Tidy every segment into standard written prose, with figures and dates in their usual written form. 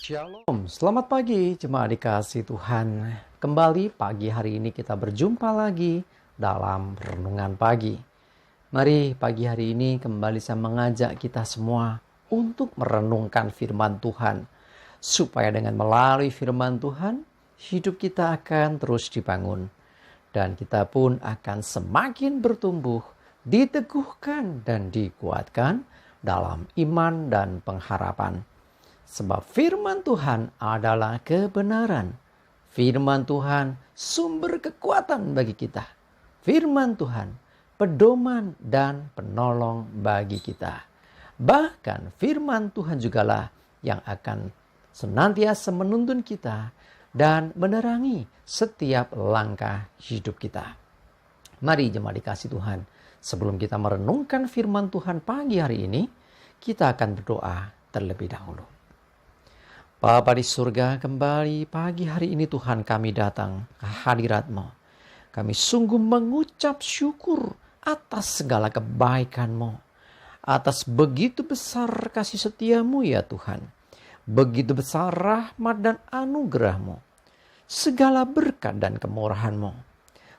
Shalom, selamat pagi jemaat dikasih Tuhan. Kembali pagi hari ini kita berjumpa lagi dalam renungan pagi. Mari pagi hari ini kembali saya mengajak kita semua untuk merenungkan firman Tuhan. Supaya dengan melalui firman Tuhan, hidup kita akan terus dibangun. Dan kita pun akan semakin bertumbuh, diteguhkan dan dikuatkan dalam iman dan pengharapan. Sebab firman Tuhan adalah kebenaran. Firman Tuhan sumber kekuatan bagi kita. Firman Tuhan pedoman dan penolong bagi kita. Bahkan firman Tuhan jugalah yang akan senantiasa menuntun kita dan menerangi setiap langkah hidup kita. Mari jemaat dikasih Tuhan, sebelum kita merenungkan firman Tuhan pagi hari ini, kita akan berdoa terlebih dahulu. Bapa di surga, kembali pagi hari ini Tuhan kami datang ke hadirat-Mu. Kami sungguh mengucap syukur atas segala kebaikan-Mu. Atas begitu besar kasih setia-Mu ya Tuhan. Begitu besar rahmat dan anugerah-Mu. Segala berkat dan kemurahan-Mu.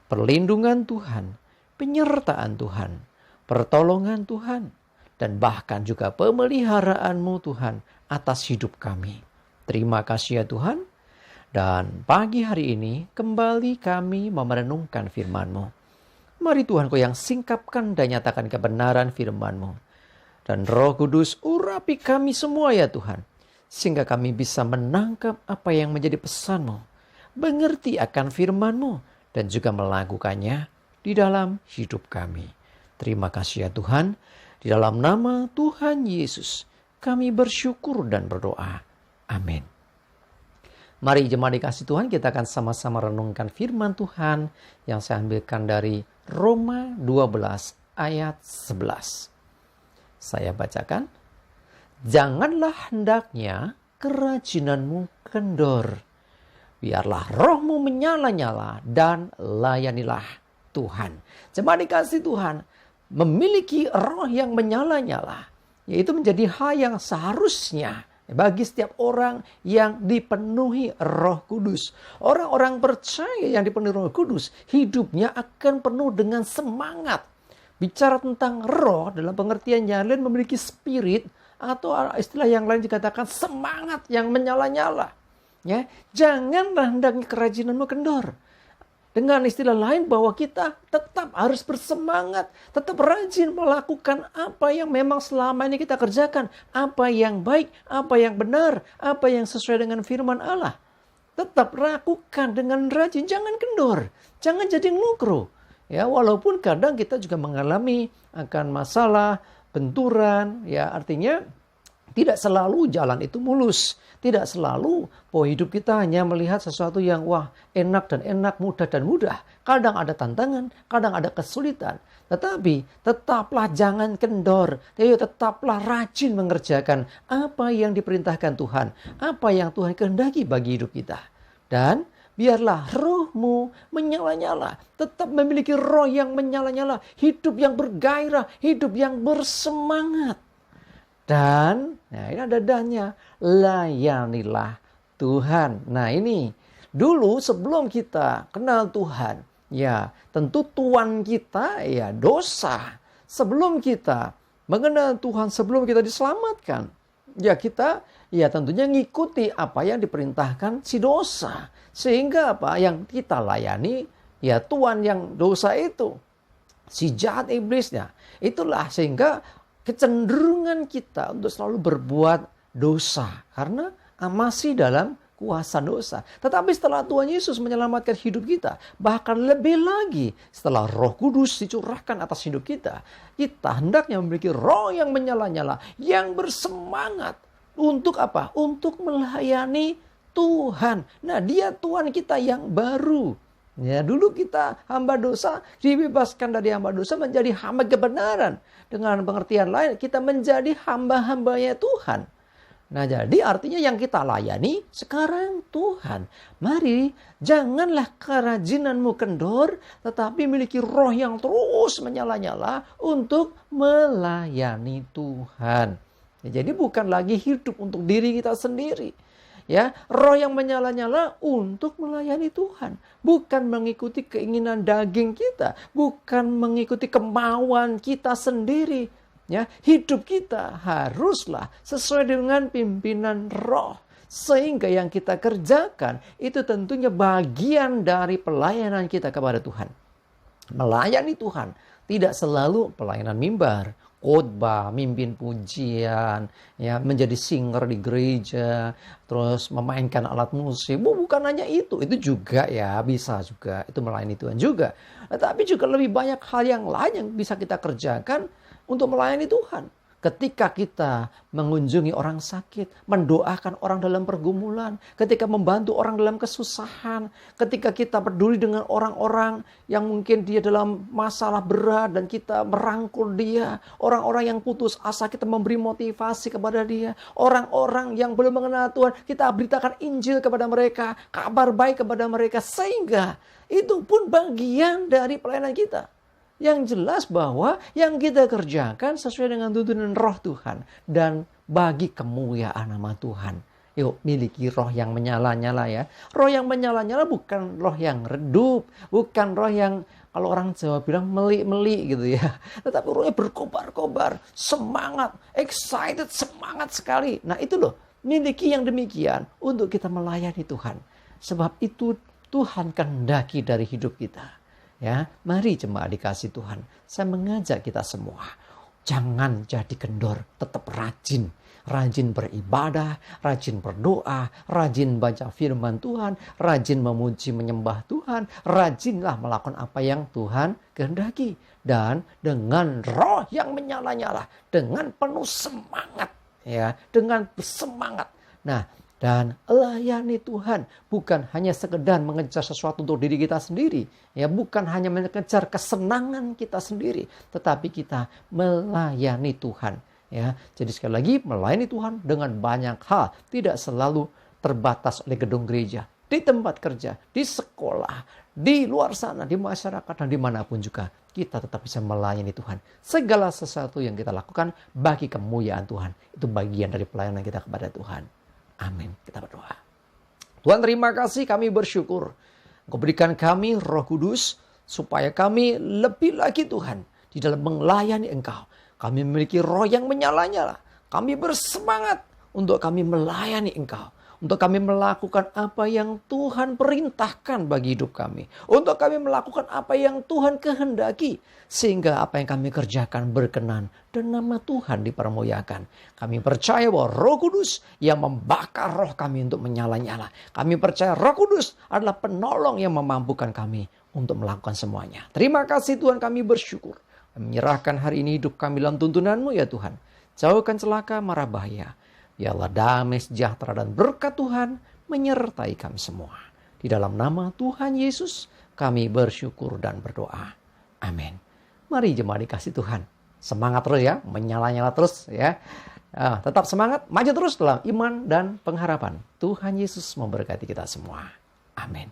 Perlindungan Tuhan, penyertaan Tuhan, pertolongan Tuhan, dan bahkan juga pemeliharaan-Mu Tuhan atas hidup kami. Terima kasih ya Tuhan. Dan pagi hari ini kembali kami merenungkan firman-Mu. Mari Tuhan Kau yang singkapkan dan nyatakan kebenaran firman-Mu. Dan Roh Kudus urapi kami semua ya Tuhan. Sehingga kami bisa menangkap apa yang menjadi pesan-Mu. Mengerti akan firman-Mu. Dan juga melakukannya di dalam hidup kami. Terima kasih ya Tuhan. Di dalam nama Tuhan Yesus kami bersyukur dan berdoa. Amin. Mari jemaat dikasih Tuhan, kita akan sama-sama renungkan firman Tuhan yang saya ambilkan dari Roma 12 ayat 11. Saya bacakan. Janganlah hendaknya kerajinanmu kendor. Biarlah rohmu menyala-nyala dan layanilah Tuhan. Jemaat dikasih Tuhan, memiliki roh yang menyala-nyala, yaitu menjadi hal yang seharusnya bagi setiap orang yang dipenuhi Roh Kudus. Orang-orang percaya yang dipenuhi Roh Kudus, hidupnya akan penuh dengan semangat. Bicara tentang roh dalam pengertian yang lain memiliki spirit, atau istilah yang lain dikatakan semangat yang menyala-nyala. Ya, janganlah hendaknya kerajinanmu kendor. Dengan istilah lain bahwa kita tetap harus bersemangat, tetap rajin melakukan apa yang memang selama ini kita kerjakan. Apa yang baik, apa yang benar, apa yang sesuai dengan firman Allah. Tetap lakukan dengan rajin, jangan kendor, jangan jadi nukro. Ya, walaupun kadang kita juga mengalami akan masalah, benturan, ya artinya tidak selalu jalan itu mulus. Tidak selalu bahwa hidup kita hanya melihat sesuatu yang enak dan enak, mudah dan mudah. Kadang ada tantangan, kadang ada kesulitan. Tetapi tetaplah jangan kendor. Tetaplah rajin mengerjakan apa yang diperintahkan Tuhan. Apa yang Tuhan kehendaki bagi hidup kita. Dan biarlah rohmu menyala-nyala. Tetap memiliki roh yang menyala-nyala. Hidup yang bergairah, hidup yang bersemangat. Dan, ini ada dannya, layanilah Tuhan. Nah ini, dulu sebelum kita kenal Tuhan, ya tentu tuan kita ya dosa. Sebelum kita mengenal Tuhan, sebelum kita diselamatkan, ya kita ya tentunya ngikuti apa yang diperintahkan si dosa. Sehingga apa yang kita layani, ya tuan yang dosa itu, si jahat iblisnya. Itulah sehingga kecenderungan kita untuk selalu berbuat dosa karena masih dalam kuasa dosa. Tetapi setelah Tuhan Yesus menyelamatkan hidup kita, bahkan lebih lagi setelah Roh Kudus dicurahkan atas hidup kita, kita hendaknya memiliki roh yang menyala-nyala, yang bersemangat untuk apa? Untuk melayani Tuhan. Nah, Dia Tuhan kita yang baru. Ya, dulu kita hamba dosa, dibebaskan dari hamba dosa menjadi hamba kebenaran. Dengan pengertian lain, kita menjadi hamba-hambanya Tuhan. Nah, jadi artinya yang kita layani sekarang Tuhan. Mari, janganlah kerajinanmu kendor, tetapi miliki roh yang terus menyala-nyala untuk melayani Tuhan. Ya, jadi bukan lagi hidup untuk diri kita sendiri. Ya, roh yang menyala-nyala untuk melayani Tuhan, bukan mengikuti keinginan daging kita, bukan mengikuti kemauan kita sendiri. Ya, hidup kita haruslah sesuai dengan pimpinan roh, sehingga yang kita kerjakan itu tentunya bagian dari pelayanan kita kepada Tuhan. Melayani Tuhan tidak selalu pelayanan mimbar, khotbah, mimpin pujian, ya, menjadi singer di gereja, terus memainkan alat musik. Bukan hanya itu juga ya, bisa juga itu melayani Tuhan juga. Tetapi juga lebih banyak hal yang lain yang bisa kita kerjakan untuk melayani Tuhan. Ketika kita mengunjungi orang sakit, mendoakan orang dalam pergumulan, ketika membantu orang dalam kesusahan, ketika kita peduli dengan orang-orang yang mungkin dia dalam masalah berat dan kita merangkul dia, orang-orang yang putus asa kita memberi motivasi kepada dia, orang-orang yang belum mengenal Tuhan kita beritakan Injil kepada mereka, kabar baik kepada mereka, sehingga itu pun bagian dari pelayanan kita. Yang jelas bahwa yang kita kerjakan sesuai dengan tuntunan roh Tuhan dan bagi kemuliaan nama Tuhan. Yuk, miliki roh yang menyala-nyala ya. Roh yang menyala-nyala bukan roh yang redup, bukan roh yang kalau orang Jawa bilang meli-meli gitu ya. Tetapi rohnya berkobar-kobar, semangat, excited, semangat sekali. Nah itu loh, miliki yang demikian untuk kita melayani Tuhan. Sebab itu Tuhan kehendaki dari hidup kita. Ya, mari jemaat dikasih Tuhan, saya mengajak kita semua, jangan jadi kendor, tetap rajin beribadah, rajin berdoa, rajin baca firman Tuhan, rajin memuji menyembah Tuhan, rajinlah melakukan apa yang Tuhan kehendaki. Dan dengan roh yang menyala-nyala, dengan penuh semangat, ya, dengan semangat. Nah, dan layani Tuhan bukan hanya sekedar mengejar sesuatu untuk diri kita sendiri, ya, bukan hanya mengejar kesenangan kita sendiri, tetapi kita melayani Tuhan, ya. Jadi sekali lagi melayani Tuhan dengan banyak hal, tidak selalu terbatas oleh gedung gereja, di tempat kerja, di sekolah, di luar sana, di masyarakat dan dimanapun juga kita tetap bisa melayani Tuhan. Segala sesuatu yang kita lakukan bagi kemuliaan Tuhan, itu bagian dari pelayanan kita kepada Tuhan. Amin. Kita berdoa. Tuhan, terima kasih, kami bersyukur Engkau berikan kami Roh Kudus supaya kami lebih lagi Tuhan di dalam melayani Engkau. Kami memiliki roh yang menyala-nyala. Kami bersemangat untuk kami melayani Engkau. Untuk kami melakukan apa yang Tuhan perintahkan bagi hidup kami. Untuk kami melakukan apa yang Tuhan kehendaki. Sehingga apa yang kami kerjakan berkenan dan nama Tuhan dipermuliakan. Kami percaya bahwa Roh Kudus yang membakar roh kami untuk menyala-nyala. Kami percaya Roh Kudus adalah penolong yang memampukan kami untuk melakukan semuanya. Terima kasih Tuhan, kami bersyukur. Menyerahkan hari ini hidup kami dalam tuntunan-Mu ya Tuhan. Jauhkan celaka, mara bahaya. Ya Allah, damai sejahtera dan berkat Tuhan menyertai kami semua. Di dalam nama Tuhan Yesus kami bersyukur dan berdoa. Amin. Mari jemaat dikasih Tuhan. Semangat terus ya, menyala-nyala terus ya. Tetap semangat, maju terus dalam iman dan pengharapan. Tuhan Yesus memberkati kita semua. Amin.